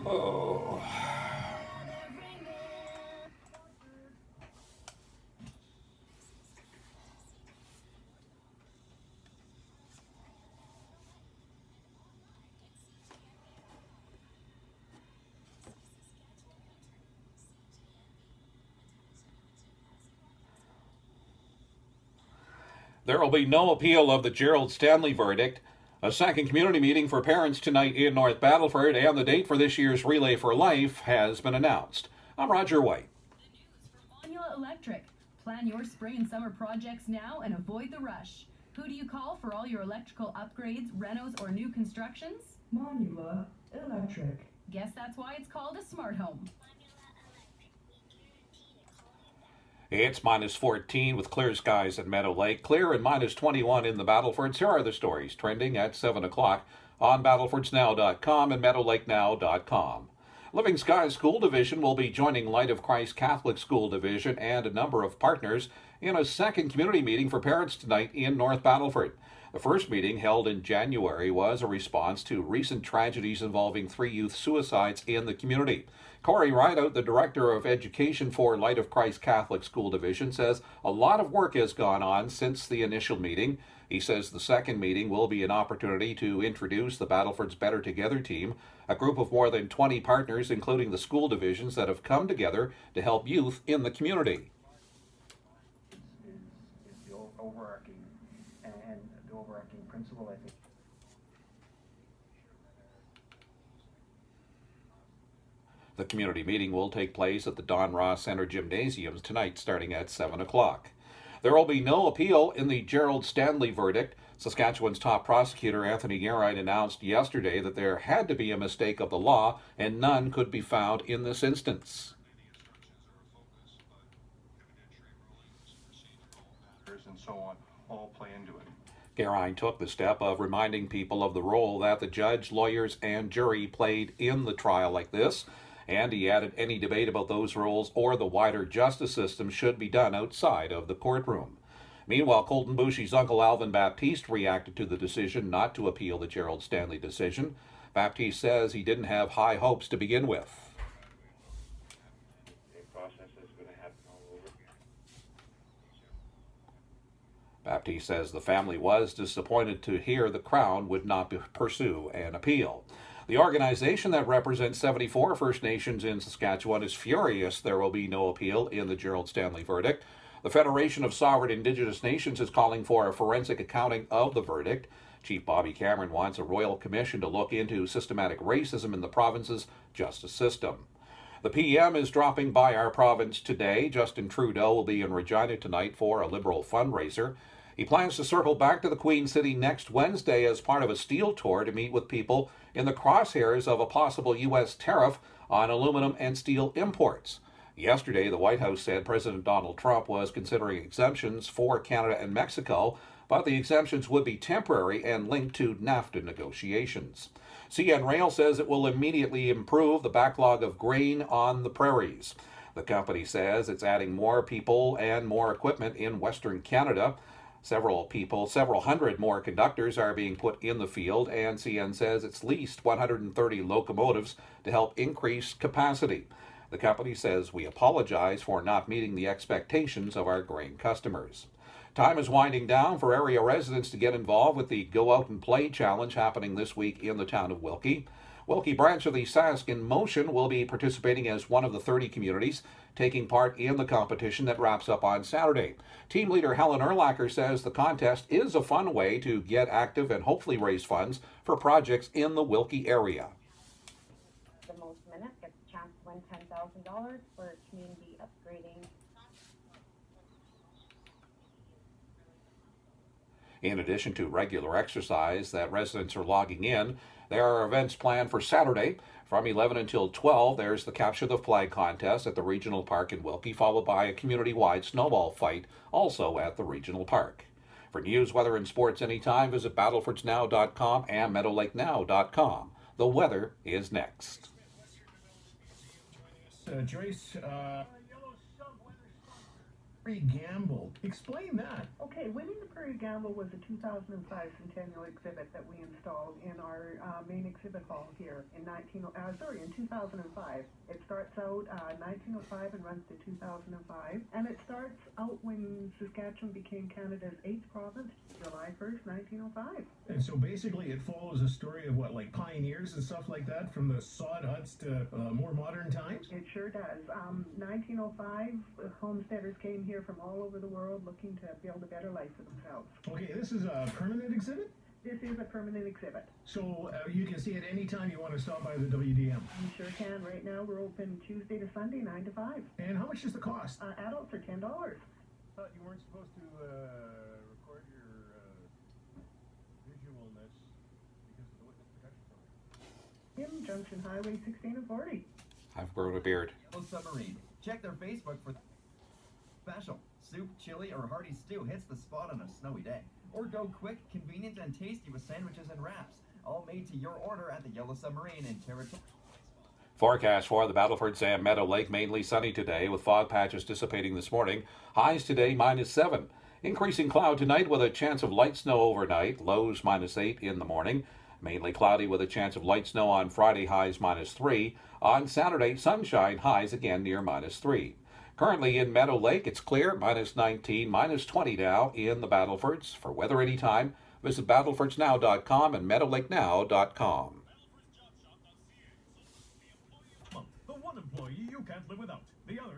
Oh. There will be no appeal of the Gerald Stanley verdict. A second community meeting for parents tonight in North Battleford, and the date for this year's Relay for Life has been announced. I'm Roger White. The news from Monula Electric. Plan your spring and summer projects now and avoid the rush. Who do you call for all your electrical upgrades, renos, or new constructions? Monula Electric. Guess that's why it's called a smart home. It's minus 14 with clear skies at Meadow Lake. Clear and minus 21 in the Battlefords. Here are the stories trending at 7 o'clock on battlefordsnow.com and meadowlakenow.com. Living Skies School Division will be joining Light of Christ Catholic School Division and a number of partners in a second community meeting for parents tonight in North Battleford. The first meeting, held in January, was a response to recent tragedies involving 3 youth suicides in the community. Corey Rideout, the Director of Education for Light of Christ Catholic School Division, says a lot of work has gone on since the initial meeting. He says the second meeting will be an opportunity to introduce the Battleford's Better Together team, a group of more than 20 partners, including the school divisions, that have come together to help youth in the community. Is the overarching and the overarching principle, I think. The community meeting will take place at the Don Ross Center Gymnasiums tonight starting at 7 o'clock. There will be no appeal in the Gerald Stanley verdict. Saskatchewan's top prosecutor, Anthony Garride, announced yesterday that there had to be a mistake of the law and none could be found in this instance. And so on all play into it. Garride took the step of reminding people of the role that the judge, lawyers, and jury played in the trial like this. And he added any debate about those roles or the wider justice system should be done outside of the courtroom. Meanwhile, Colton Boushie's uncle Alvin Baptiste reacted to the decision not to appeal the Gerald Stanley decision. Baptiste says he didn't have high hopes to begin with. Baptiste says the family was disappointed to hear the Crown would not pursue an appeal. The organization that represents 74 First Nations in Saskatchewan is furious there will be no appeal in the Gerald Stanley verdict. The Federation of Sovereign Indigenous Nations is calling for a forensic accounting of the verdict. Chief Bobby Cameron wants a royal commission to look into systematic racism in the province's justice system. The PM is dropping by our province today. Justin Trudeau will be in Regina tonight for a Liberal fundraiser. He plans to circle back to the Queen City next Wednesday as part of a steel tour to meet with people in the crosshairs of a possible U.S. tariff on aluminum and steel imports. Yesterday, the White House said President Donald Trump was considering exemptions for Canada and Mexico, but the exemptions would be temporary and linked to NAFTA negotiations. CN Rail says it will immediately improve the backlog of grain on the prairies. The company says it's adding more people and more equipment in Western Canada. Several hundred more conductors are being put in the field, and CN says it's leased 130 locomotives to help increase capacity. The company says we apologize for not meeting the expectations of our grain customers. Time is winding down for area residents to get involved with the Go Out and Play Challenge happening this week in the town of Wilkie. Wilkie branch of the Sask in Motion will be participating as one of the 30 communities taking part in the competition that wraps up on Saturday. Team leader Helen Erlacher says the contest is a fun way to get active and hopefully raise funds for projects in the Wilkie area. The most minutes gets a chance to win $10,000 for community upgrading. In addition to regular exercise that residents are logging in, there are events planned for Saturday. From 11 until 12, there's the Capture the Flag contest at the Regional Park in Wilkie, followed by a community-wide snowball fight, also at the Regional Park. For news, weather, and sports anytime, visit battlefordsnow.com and meadowlakenow.com. The weather is next. Joyce, Gamble. Explain that. Okay, winning the Prairie Gamble was a 2005 centennial exhibit that we installed in our main exhibit hall here in 2005. It starts out 1905 and runs to 2005, and it starts out when Saskatchewan became Canada's 8th province, July 1st, 1905. And so basically it follows a story of what, like pioneers and stuff like that, from the sod huts to more modern times? It sure does. 1905, homesteaders came here from all over the world looking to build a better life for themselves. Okay, this is a permanent exhibit? This is a permanent exhibit. So you can see it any time you want to stop by the WDM. You sure can. Right now we're open Tuesday to Sunday, 9 to 5. And how much is the cost? Adults are $10. Thought you weren't supposed to record your visualness because of the witness protection program. In Junction Highway 16 and 40. I've grown a beard. Yellow Submarine. Check their Facebook for special. Soup, chili, or hearty stew hits the spot on a snowy day. Or go quick, convenient, and tasty with sandwiches and wraps. All made to your order at the Yellow Submarine in Territory. Forecast for the Battlefords and Meadow Lake, mainly sunny today with fog patches dissipating this morning. Highs today -7. Increasing cloud tonight with a chance of light snow overnight. Lows -8 in the morning. Mainly cloudy with a chance of light snow on Friday, highs -3. On Saturday, sunshine, highs again near -3. Currently in Meadow Lake, it's clear, -19, -20 now in the Battlefords. For weather anytime, visit battlefordsnow.com and meadowlakenow.com. The one employee you can't live without. The other